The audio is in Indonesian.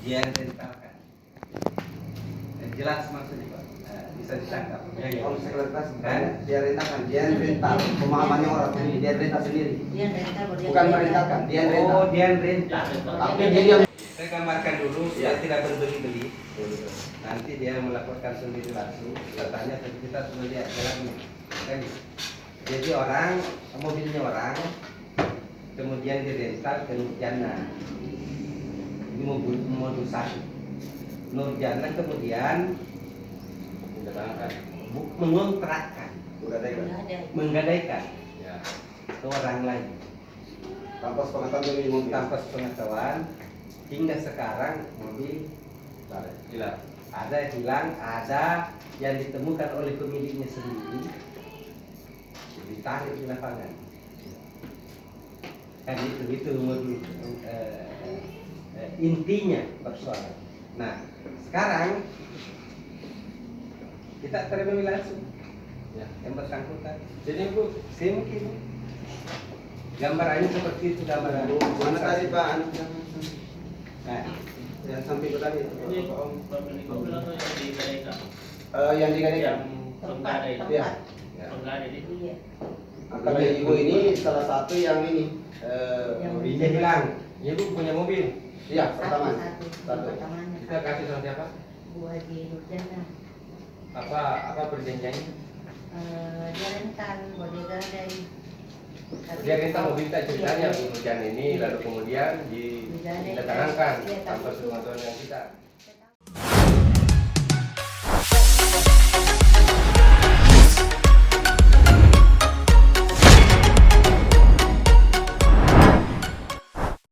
dia rentalkan. Jelas maksudnya Pak, bisa ditangkap. Kalau sekretaris Kan? dia rentakan, dia rental. Pemahamannya orang sendiri, dia rental sendiri. Dia rental, Bukan merentakan, dia rental. Oh, dia rental. Tapi jadi yang Saya gambarkan dulu, Ya. saya tidak berbeli-beli. Nanti dia melaporkan sendiri langsung. Katanya kita sudah lihat jalannya. Kan? Jadi orang, mobilnya orang, kemudian dirental ke Nurjana. Ini modus satu. Nurjana kemudian mengontrakkan, menggadaikan ke orang lain. tanpa sepengetahuan dari mobil. Tanpa pengetahuan, hingga sekarang mobil hilang. Ada yang hilang, ada yang ditemukan oleh pemiliknya sendiri, ditarik di lapangan. Kan itu modul intinya persoalan. Nah, sekarang kita terima langsung yang bersangkutan. Jadi Bu, saya mungkin gambarannya seperti itu, gambaran. Mana tadi Pak? Nah, Yang sampai ke tadi. Ini pemilik mobil atau yang digadaikan? Yang digadaikan. Yang penggadai. Iya. Penggadai itu. Iya. Angkatnya ibu ini salah satu yang ini. mobilnya hilang. Ya Bu punya mobil. Iya, pertama. Satu. Pertamanya. Kita kasih sama siapa? Bu Haji Nurjana. Apa perjanjiannya? Dia rental, boleh gadai. Dia rental mobil tak ceritanya Bu Nurjan ini, lalu kemudian ditanamkan tanpa sepengetahuan kita.